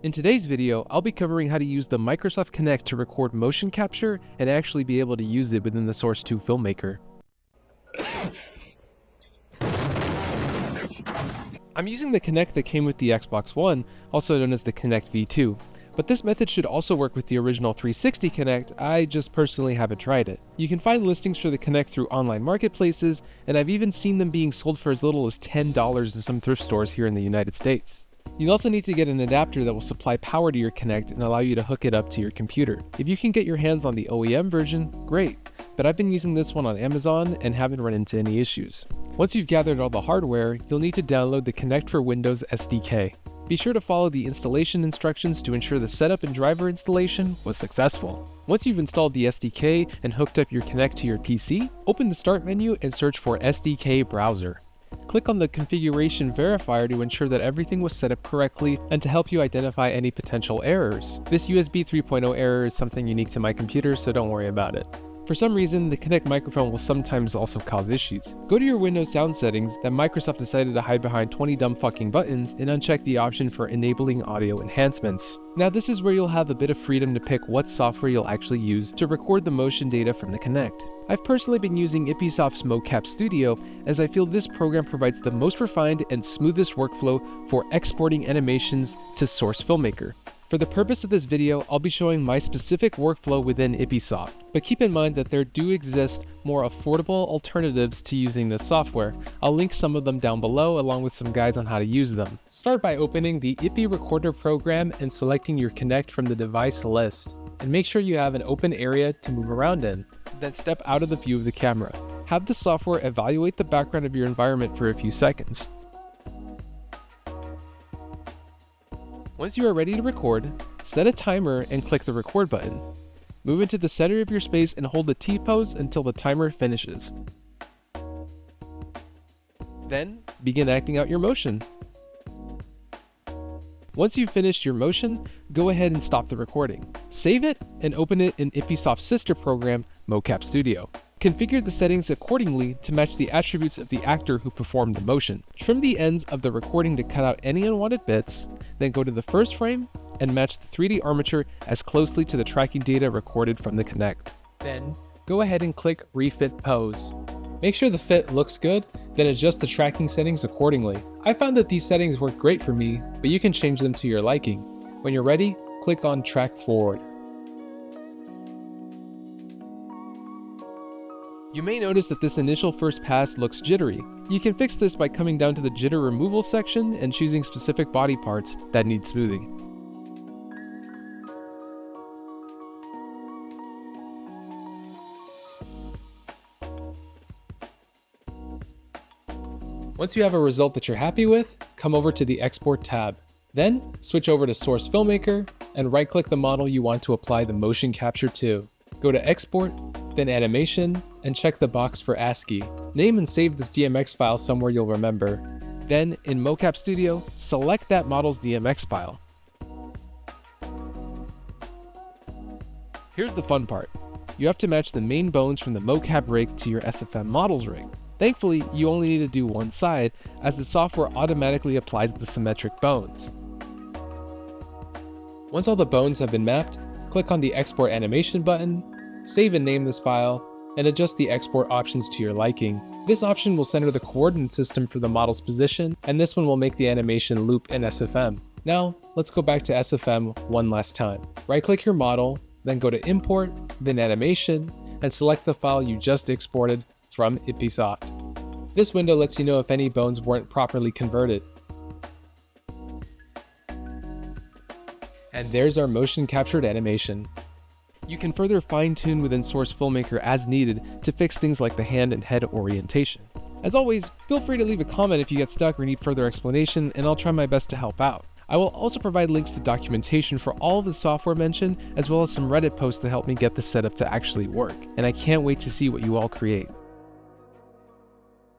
In today's video, I'll be covering how to use the Microsoft Kinect to record motion capture and actually be able to use it within the Source 2 Filmmaker. I'm using the Kinect that came with the Xbox One, also known as the Kinect V2. But this method should also work with the original 360 Kinect, I just personally haven't tried it. You can find listings for the Kinect through online marketplaces, and I've even seen them being sold for as little as $10 in some thrift stores here in the United States. You'll also need to get an adapter that will supply power to your Kinect and allow you to hook it up to your computer. If you can get your hands on the OEM version, great, but I've been using this one on Amazon and haven't run into any issues. Once you've gathered all the hardware, you'll need to download the Kinect for Windows SDK. Be sure to follow the installation instructions to ensure the setup and driver installation was successful. Once you've installed the SDK and hooked up your Kinect to your PC, open the Start menu and search for SDK Browser. Click on the Configuration Verifier to ensure that everything was set up correctly and to help you identify any potential errors. This USB 3.0 error is something unique to my computer, so don't worry about it. For some reason, the Kinect microphone will sometimes also cause issues. Go to your Windows sound settings that Microsoft decided to hide behind 20 dumb fucking buttons and uncheck the option for enabling audio enhancements. Now this is where you'll have a bit of freedom to pick what software you'll actually use to record the motion data from the Kinect. I've personally been using iPiSoft's Mocap Studio as I feel this program provides the most refined and smoothest workflow for exporting animations to Source Filmmaker. For the purpose of this video, I'll be showing my specific workflow within iPiSoft, but keep in mind that there do exist more affordable alternatives to using this software. I'll link some of them down below along with some guides on how to use them. Start by opening the iPi Recorder program and selecting your Kinect from the device list. And make sure you have an open area to move around in. Then step out of the view of the camera. Have the software evaluate the background of your environment for a few seconds. Once you are ready to record, set a timer and click the record button. Move into the center of your space and hold the T-pose until the timer finishes. Then, begin acting out your motion. Once you've finished your motion, go ahead and stop the recording. Save it and open it in iPiSoft's sister program, Mocap Studio. Configure the settings accordingly to match the attributes of the actor who performed the motion. Trim the ends of the recording to cut out any unwanted bits, then go to the first frame and match the 3D armature as closely to the tracking data recorded from the Kinect. Then, go ahead and click Refit Pose. Make sure the fit looks good, then adjust the tracking settings accordingly. I found that these settings work great for me, but you can change them to your liking. When you're ready, click on Track Forward. You may notice that this initial first pass looks jittery. You can fix this by coming down to the jitter removal section and choosing specific body parts that need smoothing. Once you have a result that you're happy with, come over to the Export tab. Then, switch over to Source Filmmaker and right-click the model you want to apply the motion capture to. Go to Export, then Animation, and check the box for ASCII. Name and save this DMX file somewhere you'll remember. Then, in Mocap Studio, select that model's DMX file. Here's the fun part. You have to match the main bones from the Mocap rig to your S2FM models rig. Thankfully, you only need to do one side, as the software automatically applies the symmetric bones. Once all the bones have been mapped, click on the Export Animation button, save and name this file, and adjust the export options to your liking. This option will center the coordinate system for the model's position, and this one will make the animation loop in S2FM. Now, let's go back to S2FM one last time. Right-click your model, then go to Import, then Animation, and select the file you just exported from iPiSoft. This window lets you know if any bones weren't properly converted. And there's our motion captured animation. You can further fine-tune within Source Filmmaker as needed to fix things like the hand and head orientation. As always, feel free to leave a comment if you get stuck or need further explanation, and I'll try my best to help out. I will also provide links to documentation for all of the software mentioned, as well as some Reddit posts to help me get this setup to actually work, and I can't wait to see what you all create.